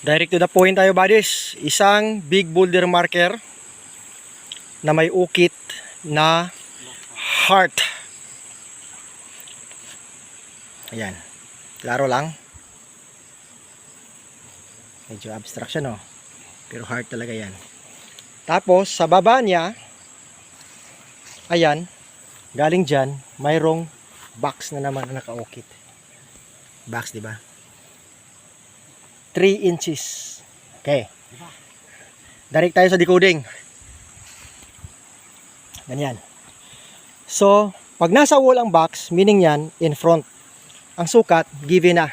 Direct to the point tayo, buddies. Isang big boulder marker na may ukit na heart. Ayan. Klaro lang. Medyo abstraction, oh. Pero heart talaga yan. Tapos, sa baba niya, ayan, galing dyan, mayroong box na naman na nakaukit. Box, di ba? 3 inches. Okay. Direct tayo sa decoding. Ganyan. So, pag nasa wall ang box, meaning yan, in front. Ang sukat, given na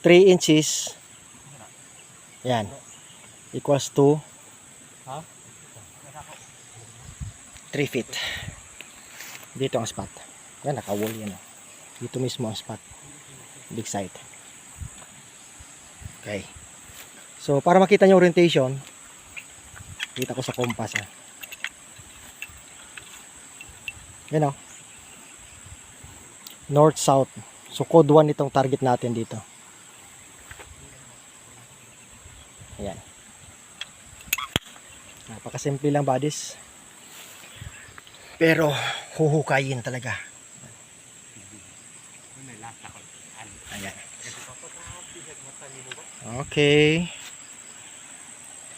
3 inches. Yan. Equals to 3 feet. Dito ang spot. Yan, naka-wall yan. Dito mismo ang spot. Big side. Okay. So, para makita nyo orientation, kita ko sa compass. Yan o. North-south. So, code 1 itong target natin dito. Ayan. Napakasimple lang, buddies. Pero, huhukayin talaga. Ayan. Okay.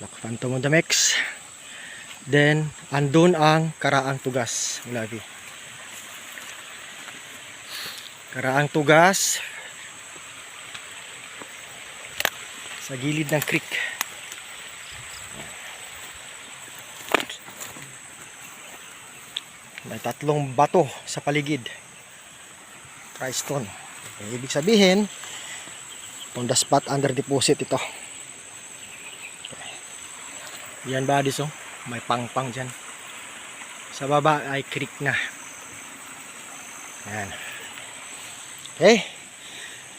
Lock Phantom on the mix. Then, andun ang karaang tugas. Lagi. Karaang tugas sa gilid ng creek. May 3 bato sa paligid. Tri-stone. Ibig sabihin, on the spot under deposit ito. Yan, buddies, oh. May pang-pang dyan. Sa baba ay creek na. Yan. Okay.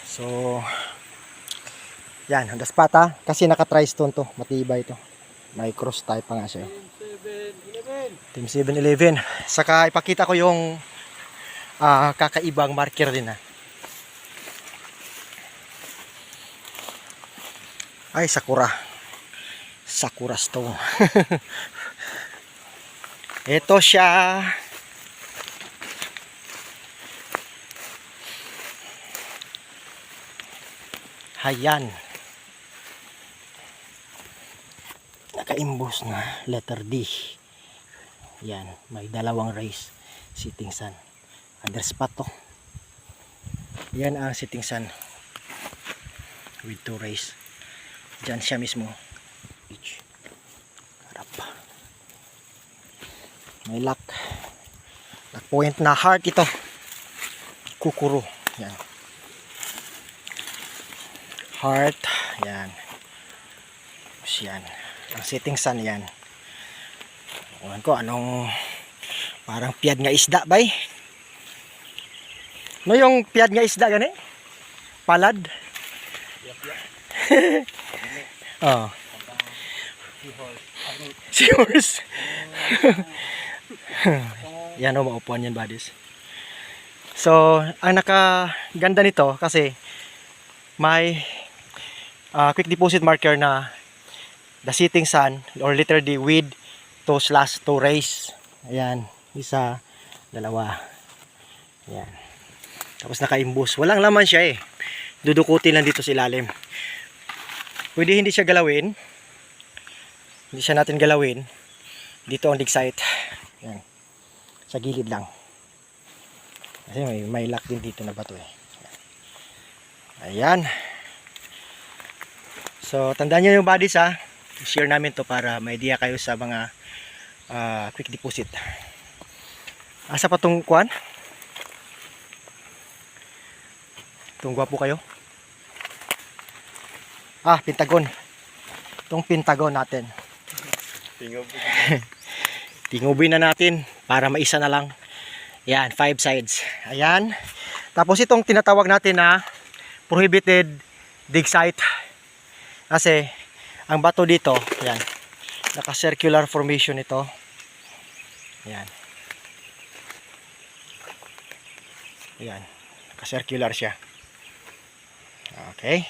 So, yan, on the spot, ha. Kasi naka-tri-stone to. Matibay ito. May cross type pa nga siya. Team 7-11. Saka ipakita ko yung kakaibang marker din, ha. Ay, sakura. Sakura stone. Ito siya. Hayan. Nakaimbos na letter D. Yan, may 2 rays. Setting sun. Under spot to. Yan ang setting sun. With 2 rays. Diyan siya mismo. Harap. May lock. Lock point na heart ito. Kukuro. Yan. Heart. Yan. Yan. Ang setting sun yan. Ewan ko anong parang piyad nga isda bay. No yung piyad nga isda gani? Palad. Oh. Seahorse. Yan o, maupuan yan, buddies. So, ang nakaganda nito kasi may quick deposit marker na the setting sun or letter D with 2/2 rays. Ayan, 1, 2. Ayan. Tapos nakaimbus. Walang laman siya eh. Dudukutin lang dito sa ilalim. Pwede hindi siya galawin. Hindi siya natin galawin. Dito ang dig site. Ayan. Sa gilid lang. Kasi may lock din dito na bato eh. Ayan. So, tandaan nyo yung bodies, ha. Share namin to para may idea kayo sa mga quick deposit. Asa pa tong kuan? Itong gwapo kayo. Pentagon. Itong pentagon natin. Tingubin na natin para maisa na lang. Yan, 5 sides. Ayan. Tapos itong tinatawag natin na prohibited dig site. Kasi ang bato dito, yan, naka-circular formation ito. Yan. Yan, naka-circular siya. Okay.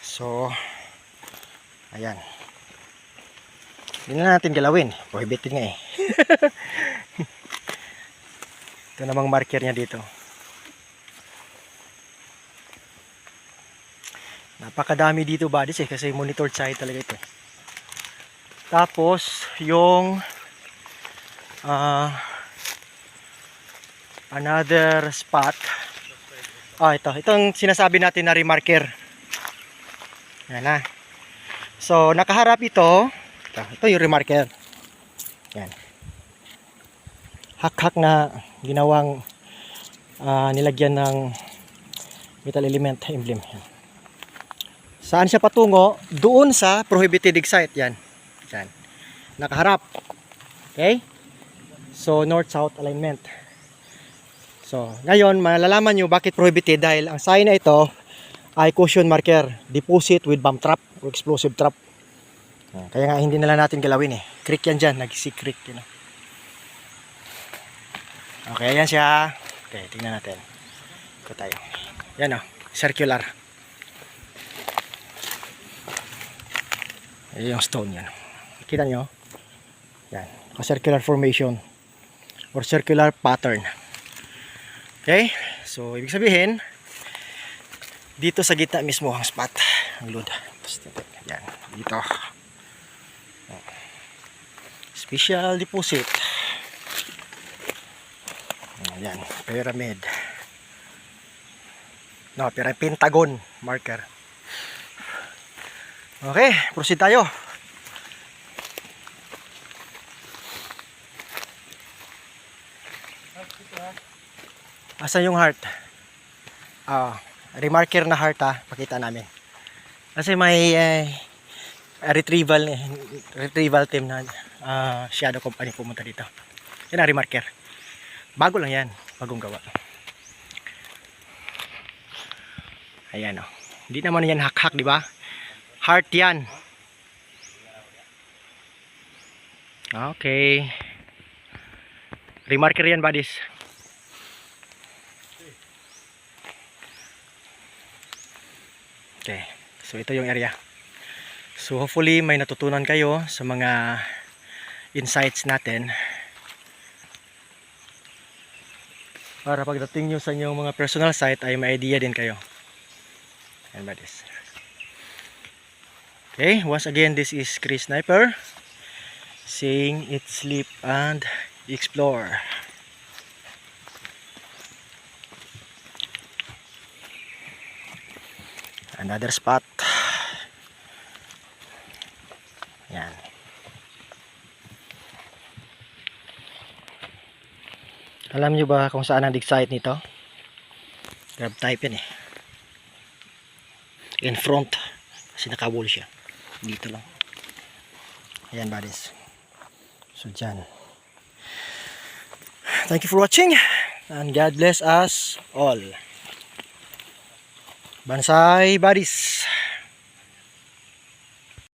So, ayan. Hindi na natin galawin. Prohibited nga eh. Ito namang marker niya dito. Napakadami dito buddies eh. Kasi monitored site talaga ito. Tapos, yung another spot. Ito. Itong sinasabi natin na remarker. Yan na. So, nakaharap ito. Ito yung remarker. Yan. Hak-hak na ginawang nilagyan ng metal element emblem. Yan. Saan siya patungo? Doon sa prohibited dig site. Yan. Yan. Nakaharap. Okay? So, north-south alignment. So, ngayon, malalaman nyo bakit prohibited dahil ang sign na ito ay caution marker. Deposit with bomb trap o explosive trap. Kaya nga hindi nila natin galawin eh. Creek yan dyan. Nag-creek yun. Okay, yan siya. Okay, tingnan natin. Ito tayo. Yan o. Circular. Ayan yung stone yan. Kita nyo? Yan. Circular formation or circular pattern. Okay? So, ibig sabihin, dito sa gitna mismo ang spot. Ang load. Yan. Dito. Special deposit. Yan. Pyramid. No, pentagon marker. Okay, proceed tayo. Asan yung heart? Remarker na heart pakita namin. Kasi may retrieval team na shadow company pumunta dito. Yan ang remarker. Bago lang yan, bagong gawa. Ayan o. Hindi naman yan hak-hak, di ba? Heart yan. Okay. Remarker yan, buddies. Okay. So, ito yung area. So, hopefully, may natutunan kayo sa mga insights natin. Para pagdating nyo sa inyong mga personal site ay may idea din kayo. Ayan, buddies. Okay, once again, this is Chris Sniper saying eat, sleep, and explore. Another spot. Yan. Alam nyo ba kung saan ang dig site nito? Grab type yan eh. In front. Kasi nakabul siya. Dito lang. Ayan, buddies. So, dyan. Thank you for watching. And God bless us all. Bansay, buddies.